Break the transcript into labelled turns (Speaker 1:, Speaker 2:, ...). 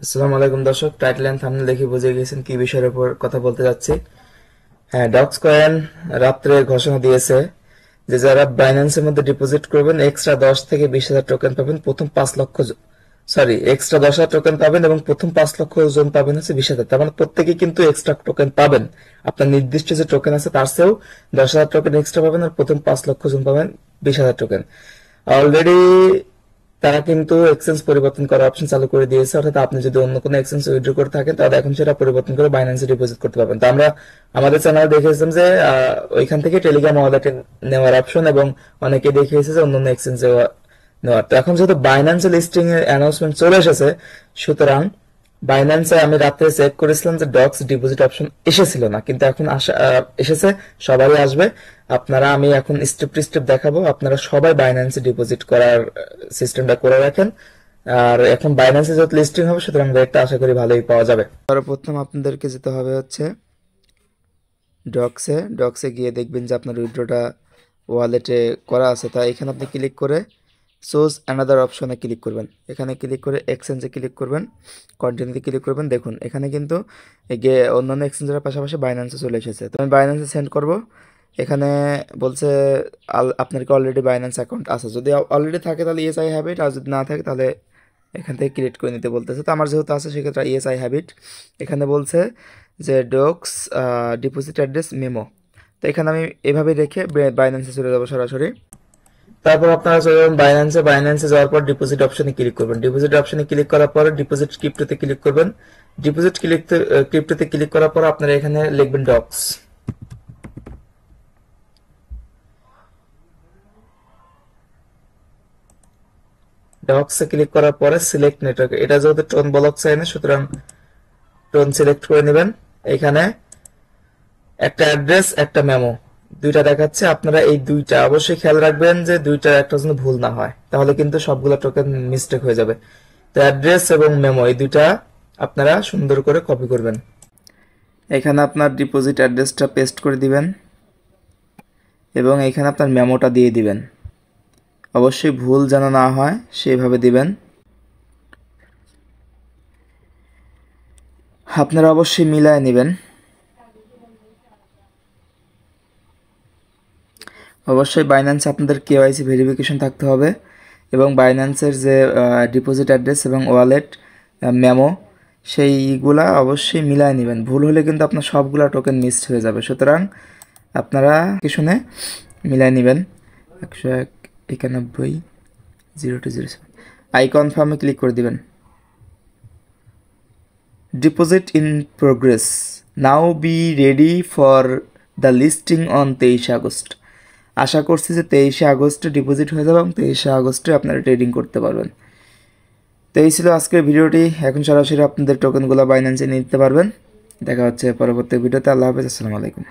Speaker 1: আসসালামু আলাইকুম দর্শক, টাইটেল এন্ড থাম্বনেল দেখে বুঝে গেছেন কি বিষয়ের উপর কথা বলতে যাচ্ছি। হ্যাঁ, ডক্স কয়েন রাত্রে ঘোষণা দিয়েছে যে যারা বাইন্যান্সের মধ্যে ডিপোজিট করবেন এক্সট্রা 10 থেকে 20 হাজার টোকেন পাবেন, প্রথম 5 লক্ষ এক্সট্রা 10 হাজার টোকেন পাবেন এবং প্রথম 5 লক্ষ জন পাবেন হচ্ছে 20 হাজার। তার মানে প্রত্যেকে কিন্তু এক্সট্রা টোকেন পাবেন। আপনার নির্দিষ্ট যে টোকেন আছে তার চেয়েও 10 হাজার টোকেন এক্সট্রা পাবেন, আর প্রথম 5 লক্ষ জন পাবেন 20 হাজার টোকেন। অলরেডি তারা কিন্তু এক্সচেঞ্জ পরিবর্তন করার অপশন চালু করে দিয়েছে, অর্থাৎ আপনি যদি অন্য কোনো এক্সচেঞ্জ উইথড্র করে থাকেন তাহলে এখন সেটা পরিবর্তন করে বাইন্যান্সে ডিপোজিট করতে পারবেন। তো আমরা আমাদের চ্যানেলে দেখেছিলাম যে ওইখান থেকে টেলিগ্রাম ওয়ালেটে নেওয়ার অপশন, এবং অনেকে দেখিয়েছে যে অন্য এক্সচেঞ্জে নেওয়ার। তো এখন যেহেতু বাইন্যান্সে লিস্টিং এর অ্যানাউন্সমেন্ট চলে এসেছে, সুতরাং বাইন্যান্সে আমি রাত্রে চেক করেছিলাম যে ডক্স ডিপোজিট অপশন এসেছিল না, কিন্তু এখন এসেছে। সবারই আসবে। আমি এখন স্টেপ টু স্টেপ দেখাবো, আপনারা সবাই বাইন্যান্সে ডিপোজিট করার সিস্টেমটা করে রাখেন। আর এখন বাইন্যান্সে যত লিস্টিং হবে, সুতরাং রেটটা আশা করি ভালোই পাওয়া যাবে। সর্বপ্রথম আপনাদেরকে যেতে হবে হচ্ছে ডক্সে গিয়ে দেখবেন যে আপনার উইথড্রটা ওয়ালেটে করা আছে। তাই এখানে আপনি ক্লিক করে সোজ অ্যানাদার অপশনে ক্লিক করবেন। এখানে ক্লিক করে এক্সচেঞ্জে ক্লিক করবেন, কন্টিনিউতে ক্লিক করবেন। দেখুন এখানে কিন্তু অন্যান্য এক্সচেঞ্জের পাশাপাশি বাইন্যান্সে চলে এসেছে। তো আমি বাইন্যান্সে সেন্ড করব। এখানে বলছে আপনার কি অলরেডি বাইন্যান্স অ্যাকাউন্ট আছে। যদি অলরেডি থাকে তাহলে ইয়েস আই হ্যাভ ইট, আর যদি না থাকে তাহলে এখান থেকে ক্রিয়েট করে নিতে বলতেছে। তো আমার যেহেতু আছে সেক্ষেত্রে ইয়েস আই হ্যাভ ইট। এখানে বলছে যে ডক্স ডিপোজিট অ্যাড্রেস মেমো। তো এখানে আমি এভাবে রেখে বাইন্যান্সে চলে যাবো সরাসরি। তারপর আপনারা চলে যাবেন বাইন্যান্সে যাওয়ার পর ডিপোজিট অপশনে ক্লিক করবেন। ডিপোজিট অপশনে ক্লিক করার পর ডিপোজিট ক্রিপ্টোতে ক্লিক করবেন। ডিপোজিট ক্রিপ্টোতে ক্লিক করার পর আপনারা এখানে লিখবেন ডক্স। ডক্সে ক্লিক করার পরে সিলেক্ট নেটওয়ার্ক, এটা যেহেতু টোন ব্লক চাইনে, সুতরাং টোন সিলেক্ট করে নেবেন। এখানে একটা অ্যাড্রেস একটা মেমো দুইটা দেখাচ্ছে। আপনারা এই দুইটা অবশ্যই খেয়াল রাখবেন যে দুইটা একটা যেন ভুল না হয়, তাহলে কিন্তু সবগুলো টোকেন মিস্টেক হয়ে যাবে। তো অ্যাড্রেস এবং মেমো এই দুইটা আপনারা সুন্দর করে কপি করবেন। এখানে আপনার ডিপোজিট অ্যাড্রেসটা পেস্ট করে দিবেন এবং এখানে আপনার মেমোটা দিয়ে দিবেন। অবশ্যই ভুল যেন না হয় সেইভাবে দিবেন। আপনারা অবশ্যই মিলায় নেবেন। অবশ্যই বাইন্যান্সে আপনাদের কেওয়াইসি ভেরিফিকেশন থাকতে হবে, এবং বাইন্যান্সের যে ডিপোজিট অ্যাড্রেস এবং ওয়ালেট মেমো সেইগুলা অবশ্যই মিলায় নেবেন। ভুল হলে কিন্তু আপনার সবগুলা টোকেন মিসড হয়ে যাবে। সুতরাং আপনারা কি শুনে মিলায় নেবেন। 191 0207 আই কনফার্মে ক্লিক করে দিবেন। Deposit in progress, now be ready for the listing on 23 August. আশা করছি যে 23 আগস্টে ডিপোজিট হয়ে যাবে এবং 23 আগস্টে আপনারা ট্রেডিং করতে পারবেন। তো এই ছিল আজকের ভিডিওটি। এখন সরাসরি আপনাদের টোকেনগুলো বাইন্যান্সে নিতে পারবেন। দেখা হচ্ছে পরবর্তী ভিডিওতে। আল্লাহ হাফেজ, আসসালামু আলাইকুম।